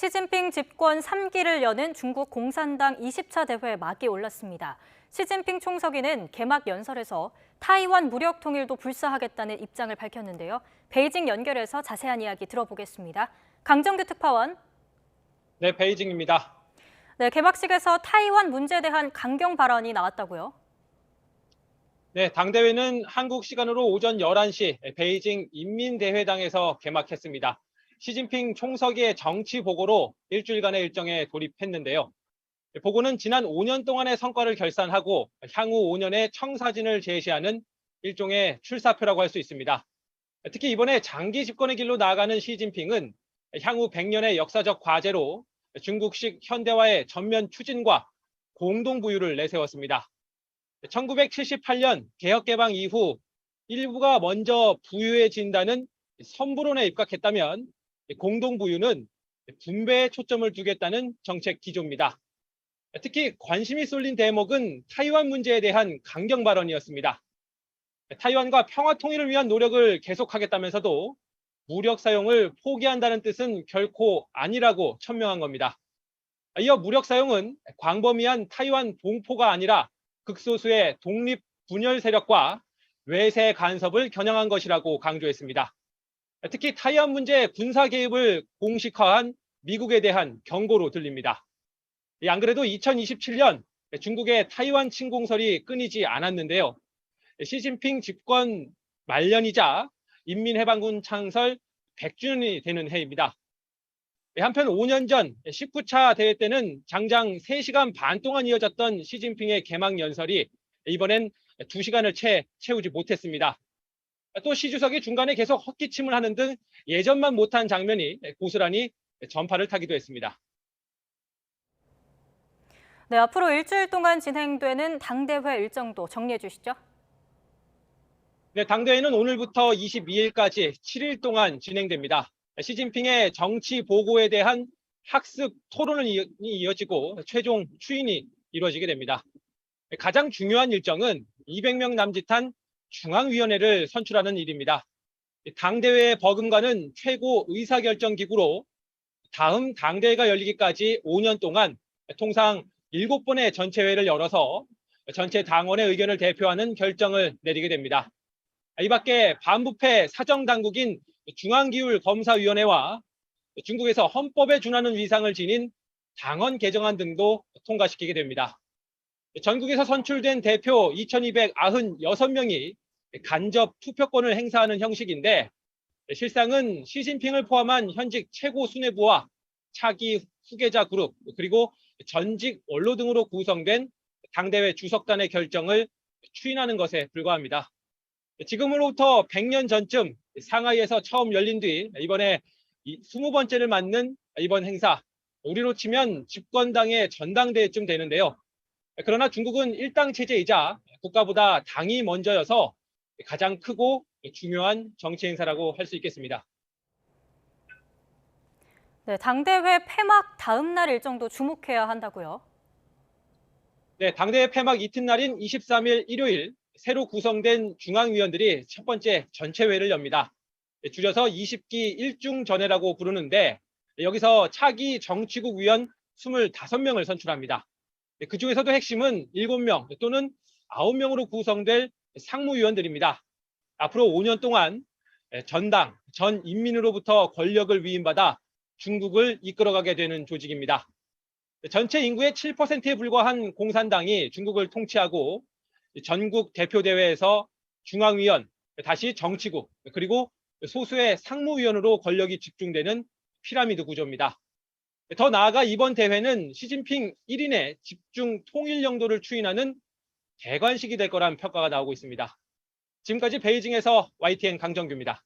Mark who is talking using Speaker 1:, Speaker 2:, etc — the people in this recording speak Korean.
Speaker 1: 시진핑 집권 3기를 여는 중국 공산당 20차 대회 막이 올랐습니다. 시진핑 총서기는 개막 연설에서 타이완 무력 통일도 불사하겠다는 입장을 밝혔는데요. 베이징 연결해서 자세한 이야기 들어보겠습니다. 강정규 특파원.
Speaker 2: 네, 베이징입니다.
Speaker 1: 네, 개막식에서 타이완 문제에 대한 강경 발언이 나왔다고요?
Speaker 2: 네, 당대회는 한국 시간으로 오전 11시 베이징 인민대회당에서 개막했습니다. 시진핑 총서기의 정치 보고로 일주일간의 일정에 돌입했는데요. 보고는 지난 5년 동안의 성과를 결산하고 향후 5년의 청사진을 제시하는 일종의 출사표라고 할 수 있습니다. 특히 이번에 장기 집권의 길로 나아가는 시진핑은 향후 100년의 역사적 과제로 중국식 현대화의 전면 추진과 공동부유를 내세웠습니다. 1978년 개혁개방 이후 일부가 먼저 부유해진다는 선부론에 입각했다면 공동부유는 분배에 초점을 두겠다는 정책 기조입니다. 특히 관심이 쏠린 대목은 타이완 문제에 대한 강경 발언이었습니다. 타이완과 평화 통일을 위한 노력을 계속하겠다면서도 무력 사용을 포기한다는 뜻은 결코 아니라고 천명한 겁니다. 이어 무력 사용은 광범위한 타이완 동포가 아니라 극소수의 독립 분열 세력과 외세 간섭을 겨냥한 것이라고 강조했습니다. 특히 타이완 문제 군사 개입을 공식화한 미국에 대한 경고로 들립니다. 안 그래도 2027년 중국의 타이완 침공설이 끊이지 않았는데요. 시진핑 집권 말년이자 인민해방군 창설 100주년이 되는 해입니다. 한편 5년 전 19차 대회 때는 장장 3시간 반 동안 이어졌던 시진핑의 개막 연설이 이번엔 2시간을 채우지 못했습니다. 또 시 주석이 중간에 계속 헛기침을 하는 등 예전만 못한 장면이 고스란히 전파를 타기도 했습니다.
Speaker 1: 네, 앞으로 일주일 동안 진행되는 당대회 일정도 정리해 주시죠.
Speaker 2: 네, 당대회는 오늘부터 22일까지 7일 동안 진행됩니다. 시진핑의 정치 보고에 대한 학습 토론이 이어지고 최종 추인이 이루어지게 됩니다. 가장 중요한 일정은 200명 남짓한 중앙위원회를 선출하는 일입니다. 당대회의 버금가는 최고 의사결정기구로 다음 당대회가 열리기까지 5년 동안 통상 7번의 전체회를 열어서 전체 당원의 의견을 대표하는 결정을 내리게 됩니다. 이 밖에 반부패 사정당국인 중앙기율검사위원회와 중국에서 헌법에 준하는 위상을 지닌 당헌 개정안 등도 통과시키게 됩니다. 전국에서 선출된 대표 2296명이 간접 투표권을 행사하는 형식인데 실상은 시진핑을 포함한 현직 최고 수뇌부와 차기 후계자 그룹 그리고 전직 원로 등으로 구성된 당대회 주석단의 결정을 추인하는 것에 불과합니다. 지금으로부터 100년 전쯤 상하이에서 처음 열린 뒤 이번에 20번째를 맞는 이번 행사, 우리로 치면 집권당의 전당대회쯤 되는데요. 그러나 중국은 일당 체제이자 국가보다 당이 먼저여서 가장 크고 중요한 정치 행사라고 할 수 있겠습니다.
Speaker 1: 네, 당대회 폐막 다음 날 일정도 주목해야 한다고요?
Speaker 2: 네, 당대회 폐막 이튿날인 23일 일요일 새로 구성된 중앙위원들이 첫 번째 전체회를 엽니다. 줄여서 20기 일중전회라고 부르는데 여기서 차기 정치국 위원 25명을 선출합니다. 그 중에서도 핵심은 7명 또는 9명으로 구성될 상무위원들입니다. 앞으로 5년 동안 전당, 전 인민으로부터 권력을 위임받아 중국을 이끌어가게 되는 조직입니다. 전체 인구의 7%에 불과한 공산당이 중국을 통치하고 전국 대표대회에서 중앙위원, 다시 정치국, 그리고 소수의 상무위원으로 권력이 집중되는 피라미드 구조입니다. 더 나아가 이번 대회는 시진핑 1인의 집중 통일 영도를 추인하는 대관식이 될 거란 평가가 나오고 있습니다. 지금까지 베이징에서 YTN 강정규입니다.